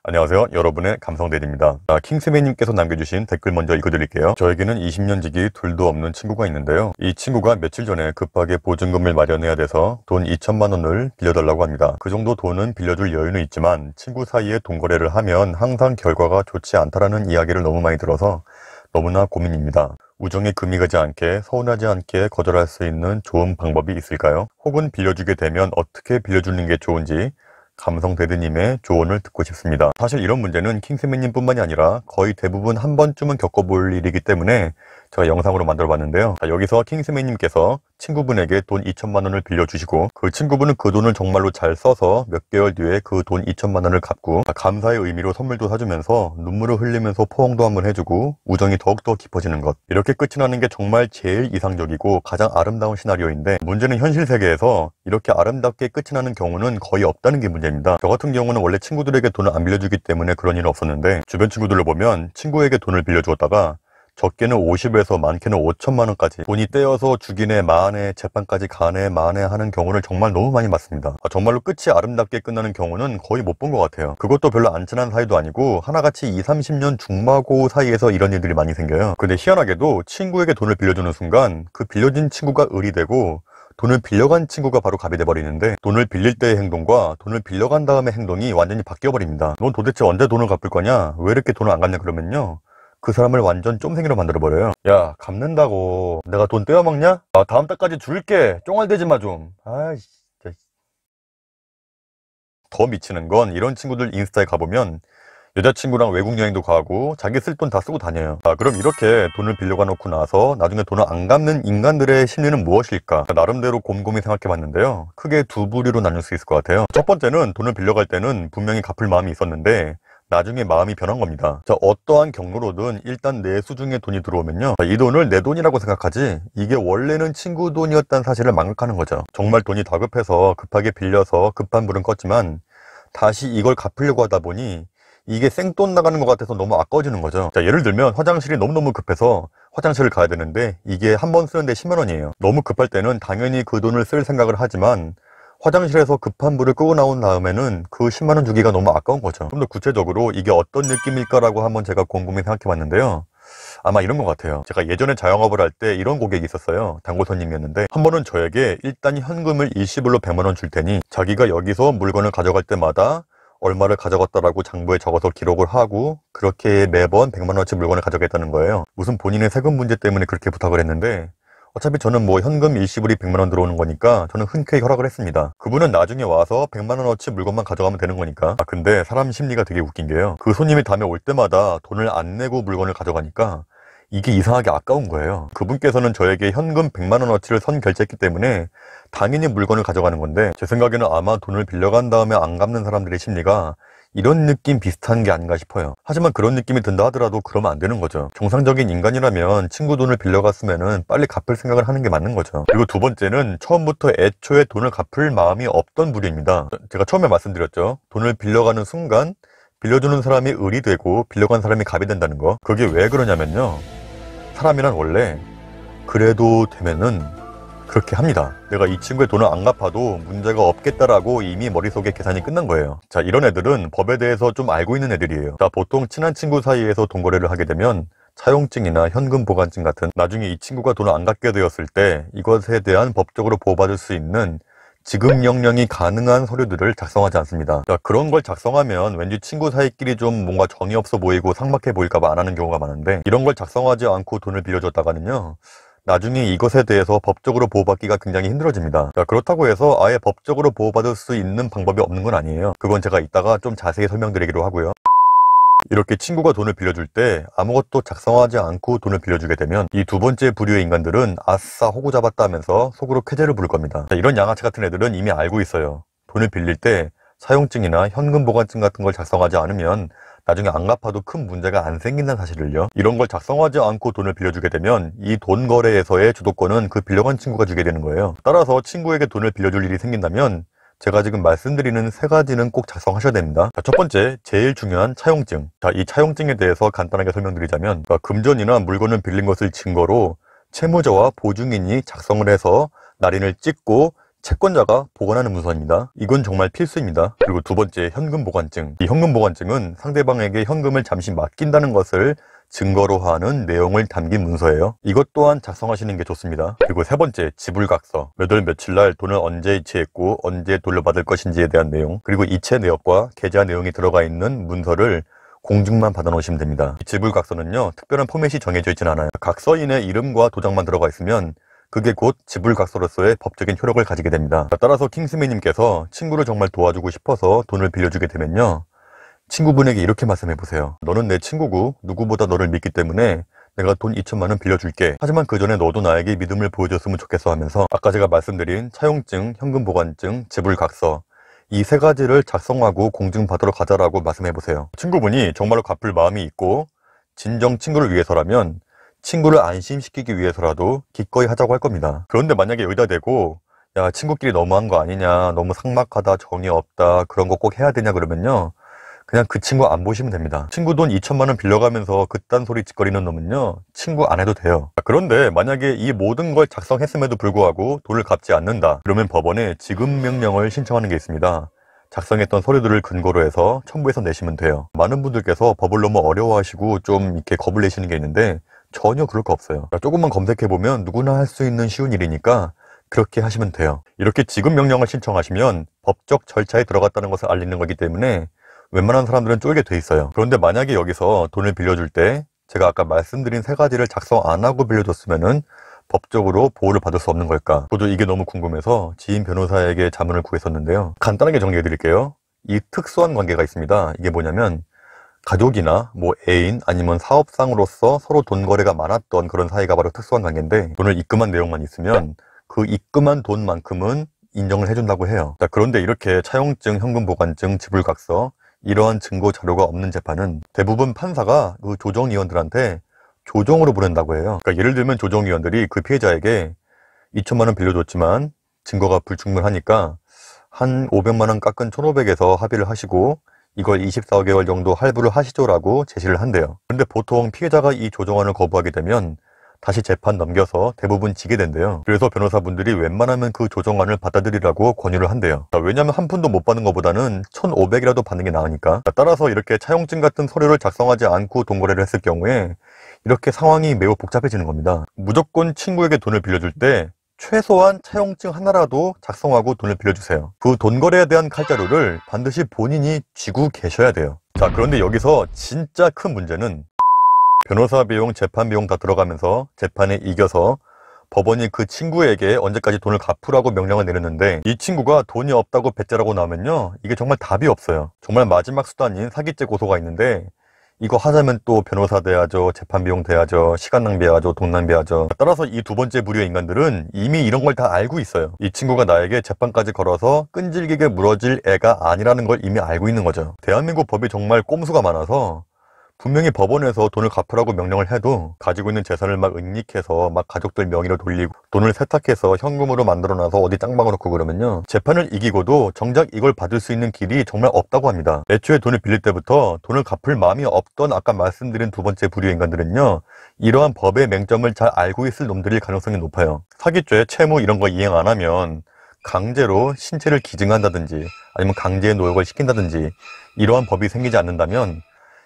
안녕하세요. 여러분의 감성대리입니다. 킹스맨님께서 남겨주신 댓글 먼저 읽어드릴게요. 저에게는 20년 지기 둘도 없는 친구가 있는데요. 이 친구가 며칠 전에 급하게 보증금을 마련해야 돼서 돈 2천만 원을 빌려달라고 합니다. 그 정도 돈은 빌려줄 여유는 있지만 친구 사이에 돈거래를 하면 항상 결과가 좋지 않다라는 이야기를 너무 많이 들어서 너무나 고민입니다. 우정에 금이 가지 않게 서운하지 않게 거절할 수 있는 좋은 방법이 있을까요? 혹은 빌려주게 되면 어떻게 빌려주는 게 좋은지 감성대드님의 조언을 듣고 싶습니다. 사실 이런 문제는 킹스맨님 뿐만이 아니라 거의 대부분 한 번쯤은 겪어볼 일이기 때문에 제가 영상으로 만들어 봤는데요. 여기서 킹스맨님께서 친구분에게 돈 2천만 원을 빌려주시고 그 친구분은 그 돈을 정말로 잘 써서 몇 개월 뒤에 그 돈 2천만 원을 갚고 감사의 의미로 선물도 사주면서 눈물을 흘리면서 포옹도 한번 해주고 우정이 더욱더 깊어지는 것, 이렇게 끝이 나는 게 정말 제일 이상적이고 가장 아름다운 시나리오인데, 문제는 현실 세계에서 이렇게 아름답게 끝이 나는 경우는 거의 없다는 게 문제입니다. 저 같은 경우는 원래 친구들에게 돈을 안 빌려주기 때문에 그런 일은 없었는데, 주변 친구들을 보면 친구에게 돈을 빌려주었다가 적게는 50에서 많게는 5천만 원까지 돈이 떼어서 주기네 마네 재판까지 가네 마네 하는 경우를 정말 너무 많이 봤습니다. 정말로 끝이 아름답게 끝나는 경우는 거의 못 본 것 같아요. 그것도 별로 안 친한 사이도 아니고 하나같이 20, 30년 중마고 사이에서 이런 일들이 많이 생겨요. 근데 희한하게도 친구에게 돈을 빌려주는 순간 그 빌려준 친구가 을이 되고 돈을 빌려간 친구가 바로 갑이 돼버리는데, 돈을 빌릴 때의 행동과 돈을 빌려간 다음의 행동이 완전히 바뀌어버립니다. 넌 도대체 언제 돈을 갚을 거냐? 왜 이렇게 돈을 안 갚냐? 그러면요, 그 사람을 완전 쫌생이로 만들어버려요. 야, 갚는다고 내가 돈 떼어먹냐? 다음 달까지 줄게. 쫑알대지 마 좀. 아이씨. 더 미치는 건 이런 친구들 인스타에 가보면 여자친구랑 외국 여행도 가고 자기 쓸 돈 다 쓰고 다녀요. 그럼 이렇게 돈을 빌려가 놓고 나서 나중에 돈을 안 갚는 인간들의 심리는 무엇일까? 나름대로 곰곰이 생각해 봤는데요. 크게 두 부류로 나눌 수 있을 것 같아요. 첫 번째는 돈을 빌려갈 때는 분명히 갚을 마음이 있었는데 나중에 마음이 변한 겁니다. 어떠한 경로로든 일단 내 수중에 돈이 들어오면요, 이 돈을 내 돈이라고 생각하지 이게 원래는 친구 돈이었다는 사실을 망각하는 거죠. 정말 돈이 다급해서 급하게 빌려서 급한 불은 껐지만 다시 이걸 갚으려고 하다 보니 이게 생돈 나가는 것 같아서 너무 아까워지는 거죠. 예를 들면 화장실이 너무너무 급해서 화장실을 가야 되는데 이게 한 번 쓰는데 10만 원이에요. 너무 급할 때는 당연히 그 돈을 쓸 생각을 하지만 화장실에서 급한 불을 끄고 나온 다음에는 그 10만 원 주기가 너무 아까운 거죠. 좀 더 구체적으로 이게 어떤 느낌일까라고 한번 제가 곰곰이 생각해 봤는데요. 아마 이런 것 같아요. 제가 예전에 자영업을 할 때 이런 고객이 있었어요. 단골 손님이었는데 한 번은 저에게 일단 현금을 일시불로 100만 원 줄 테니 자기가 여기서 물건을 가져갈 때마다 얼마를 가져갔다라고 장부에 적어서 기록을 하고 그렇게 매번 100만 원어치 물건을 가져가겠다는 거예요. 무슨 본인의 세금 문제 때문에 그렇게 부탁을 했는데 어차피 저는 뭐 현금 일시불이 100만 원 들어오는 거니까 저는 흔쾌히 허락을 했습니다. 그분은 나중에 와서 100만 원어치 물건만 가져가면 되는 거니까. 근데 사람 심리가 되게 웃긴 게요, 그 손님이 다음에 올 때마다 돈을 안 내고 물건을 가져가니까 이게 이상하게 아까운 거예요. 그분께서는 저에게 현금 100만 원어치를 선결제했기 때문에 당연히 물건을 가져가는 건데, 제 생각에는 아마 돈을 빌려간 다음에 안 갚는 사람들의 심리가 이런 느낌 비슷한 게 아닌가 싶어요. 하지만 그런 느낌이 든다 하더라도 그러면 안 되는 거죠. 정상적인 인간이라면 친구 돈을 빌려갔으면 빨리 갚을 생각을 하는 게 맞는 거죠. 그리고 두 번째는 처음부터 애초에 돈을 갚을 마음이 없던 부류입니다. 제가 처음에 말씀드렸죠. 돈을 빌려가는 순간 빌려주는 사람이 을이 되고 빌려간 사람이 갑이 된다는 거. 그게 왜 그러냐면요, 사람이란 원래 그래도 되면은 그렇게 합니다. 내가 이 친구의 돈을 안 갚아도 문제가 없겠다라고 이미 머릿속에 계산이 끝난 거예요. 이런 애들은 법에 대해서 좀 알고 있는 애들이에요. 보통 친한 친구 사이에서 돈 거래를 하게 되면 차용증이나 현금 보관증 같은, 나중에 이 친구가 돈을 안 갚게 되었을 때 이것에 대한 법적으로 보호받을 수 있는 지급 명령이 가능한 서류들을 작성하지 않습니다. 그런 걸 작성하면 왠지 친구 사이끼리 좀 뭔가 정이 없어 보이고 삭막해 보일까봐 안 하는 경우가 많은데, 이런 걸 작성하지 않고 돈을 빌려줬다가는요, 나중에 이것에 대해서 법적으로 보호받기가 굉장히 힘들어집니다. 그렇다고 해서 아예 법적으로 보호받을 수 있는 방법이 없는 건 아니에요. 그건 제가 이따가 좀 자세히 설명드리기로 하고요. 이렇게 친구가 돈을 빌려줄 때 아무것도 작성하지 않고 돈을 빌려주게 되면 이 두 번째 부류의 인간들은 아싸 호구 잡았다 하면서 속으로 쾌재를 부를 겁니다. 이런 양아치 같은 애들은 이미 알고 있어요. 돈을 빌릴 때 사용증이나 현금 보관증 같은 걸 작성하지 않으면 나중에 안 갚아도 큰 문제가 안 생긴다는 사실을요. 이런 걸 작성하지 않고 돈을 빌려주게 되면 이 돈 거래에서의 주도권은 그 빌려간 친구가 주게 되는 거예요. 따라서 친구에게 돈을 빌려줄 일이 생긴다면 제가 지금 말씀드리는 세 가지는 꼭 작성하셔야 됩니다. 첫 번째, 제일 중요한 차용증. 이 차용증에 대해서 간단하게 설명드리자면, 금전이나 물건을 빌린 것을 증거로 채무자와 보증인이 작성을 해서 날인을 찍고 채권자가 보관하는 문서입니다. 이건 정말 필수입니다. 그리고 두 번째, 현금 보관증. 이 현금 보관증은 상대방에게 현금을 잠시 맡긴다는 것을 증거로 하는 내용을 담긴 문서예요. 이것 또한 작성하시는 게 좋습니다. 그리고 세 번째, 지불각서. 몇 월 며칠 날 돈을 언제 이체했고 언제 돌려받을 것인지에 대한 내용, 그리고 이체 내역과 계좌 내용이 들어가 있는 문서를 공증만 받아 놓으시면 됩니다. 이 지불각서는요, 특별한 포맷이 정해져 있진 않아요. 각서인의 이름과 도장만 들어가 있으면 그게 곧 지불각서로서의 법적인 효력을 가지게 됩니다. 따라서 킹스맨님께서 친구를 정말 도와주고 싶어서 돈을 빌려주게 되면요, 친구분에게 이렇게 말씀해 보세요. 너는 내 친구고 누구보다 너를 믿기 때문에 내가 돈 2천만 원 빌려줄게. 하지만 그 전에 너도 나에게 믿음을 보여줬으면 좋겠어 하면서 아까 제가 말씀드린 차용증, 현금보관증, 지불각서, 이 세 가지를 작성하고 공증받으러 가자라고 말씀해 보세요. 친구분이 정말로 갚을 마음이 있고 진정 친구를 위해서라면 친구를 안심시키기 위해서라도 기꺼이 하자고 할 겁니다. 그런데 만약에 여기다 대고 야, 친구끼리 너무한 거 아니냐, 너무 삭막하다, 정이 없다, 그런 거 꼭 해야 되냐 그러면요, 그냥 그 친구 안 보시면 됩니다. 친구 돈 2천만 원 빌려가면서 그딴 소리 짓거리는 놈은요, 친구 안 해도 돼요. 그런데 만약에 이 모든 걸 작성했음에도 불구하고 돈을 갚지 않는다, 그러면 법원에 지급 명령을 신청하는 게 있습니다. 작성했던 서류들을 근거로 해서 첨부해서 내시면 돼요. 많은 분들께서 법을 너무 어려워하시고 좀 이렇게 겁을 내시는 게 있는데 전혀 그럴 거 없어요. 조금만 검색해보면 누구나 할 수 있는 쉬운 일이니까 그렇게 하시면 돼요. 이렇게 지급 명령을 신청하시면 법적 절차에 들어갔다는 것을 알리는 거기 때문에 웬만한 사람들은 쫄게 돼 있어요. 그런데 만약에 여기서 돈을 빌려줄 때 제가 아까 말씀드린 세 가지를 작성 안 하고 빌려줬으면은 법적으로 보호를 받을 수 없는 걸까? 저도 이게 너무 궁금해서 지인 변호사에게 자문을 구했었는데요. 간단하게 정리해 드릴게요. 이 특수한 관계가 있습니다. 이게 뭐냐면 가족이나 뭐 애인 아니면 사업상으로서 서로 돈 거래가 많았던 그런 사이가 바로 특수한 관계인데, 돈을 입금한 내용만 있으면 그 입금한 돈만큼은 인정을 해준다고 해요. 자, 그런데 이렇게 차용증, 현금보관증, 지불각서, 이러한 증거 자료가 없는 재판은 대부분 판사가 그 조정위원들한테 조정으로 보낸다고 해요. 그러니까 예를 들면 조정위원들이 그 피해자에게 2천만 원 빌려줬지만 증거가 불충분하니까 한 500만 원 깎은 1,500에서 합의를 하시고 이걸 24개월 정도 할부를 하시죠라고 제시를 한대요. 근데 보통 피해자가 이 조정안을 거부하게 되면 다시 재판 넘겨서 대부분 지게 된대요. 그래서 변호사분들이 웬만하면 그 조정안을 받아들이라고 권유를 한대요. 왜냐면 한 푼도 못 받는 것보다는 1,500이라도 받는 게 나으니까. 따라서 이렇게 차용증 같은 서류를 작성하지 않고 돈 거래를 했을 경우에 이렇게 상황이 매우 복잡해지는 겁니다. 무조건 친구에게 돈을 빌려줄 때 최소한 차용증 하나라도 작성하고 돈을 빌려주세요. 그 돈 거래에 대한 칼자루를 반드시 본인이 쥐고 계셔야 돼요. 자, 그런데 여기서 진짜 큰 문제는 변호사 비용, 재판 비용 다 들어가면서 재판에 이겨서 법원이 그 친구에게 언제까지 돈을 갚으라고 명령을 내렸는데 이 친구가 돈이 없다고 배째라고 나오면요, 이게 정말 답이 없어요. 정말 마지막 수단인 사기죄 고소가 있는데 이거 하자면 또 변호사 대야죠, 재판 비용 대야죠, 시간 낭비하죠, 돈 낭비하죠. 따라서 이 두 번째 부류의 인간들은 이미 이런 걸 다 알고 있어요. 이 친구가 나에게 재판까지 걸어서 끈질기게 물어질 애가 아니라는 걸 이미 알고 있는 거죠. 대한민국 법이 정말 꼼수가 많아서 분명히 법원에서 돈을 갚으라고 명령을 해도 가지고 있는 재산을 막 은닉해서 막 가족들 명의로 돌리고 돈을 세탁해서 현금으로 만들어놔서 어디 짱박아 놓고 그러면요, 재판을 이기고도 정작 이걸 받을 수 있는 길이 정말 없다고 합니다. 애초에 돈을 빌릴 때부터 돈을 갚을 마음이 없던 아까 말씀드린 두 번째 부류의 인간들은요, 이러한 법의 맹점을 잘 알고 있을 놈들일 가능성이 높아요. 사기죄, 채무 이런 거 이행 안 하면 강제로 신체를 기증한다든지 아니면 강제의 노역을 시킨다든지 이러한 법이 생기지 않는다면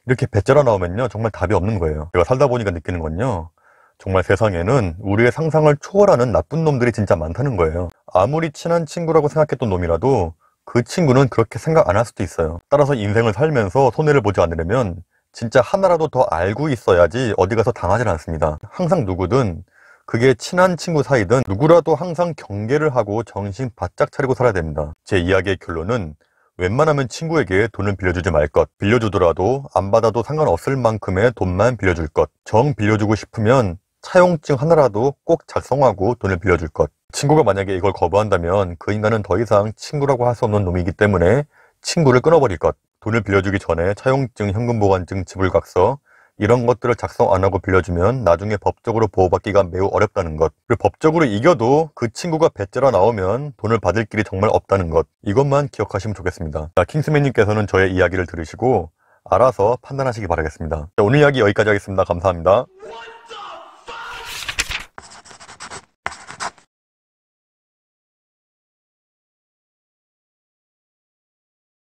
이렇게 배째라 나오면요, 정말 답이 없는 거예요. 제가 살다 보니까 느끼는 건요, 정말 세상에는 우리의 상상을 초월하는 나쁜 놈들이 진짜 많다는 거예요. 아무리 친한 친구라고 생각했던 놈이라도 그 친구는 그렇게 생각 안 할 수도 있어요. 따라서 인생을 살면서 손해를 보지 않으려면 진짜 하나라도 더 알고 있어야지 어디 가서 당하지 않습니다. 항상 누구든, 그게 친한 친구 사이든 누구라도 항상 경계를 하고 정신 바짝 차리고 살아야 됩니다. 제 이야기의 결론은 웬만하면 친구에게 돈을 빌려주지 말 것, 빌려주더라도 안 받아도 상관없을 만큼의 돈만 빌려줄 것, 정 빌려주고 싶으면 차용증 하나라도 꼭 작성하고 돈을 빌려줄 것. 친구가 만약에 이걸 거부한다면 그 인간은 더 이상 친구라고 할 수 없는 놈이기 때문에 친구를 끊어버릴 것. 돈을 빌려주기 전에 차용증, 현금보관증, 지불각서 이런 것들을 작성 안 하고 빌려주면 나중에 법적으로 보호받기가 매우 어렵다는 것. 그리고 법적으로 이겨도 그 친구가 배째라 나오면 돈을 받을 길이 정말 없다는 것. 이것만 기억하시면 좋겠습니다. 자, 킹스맨님께서는 저의 이야기를 들으시고 알아서 판단하시기 바라겠습니다. 자, 오늘 이야기 여기까지 하겠습니다. 감사합니다.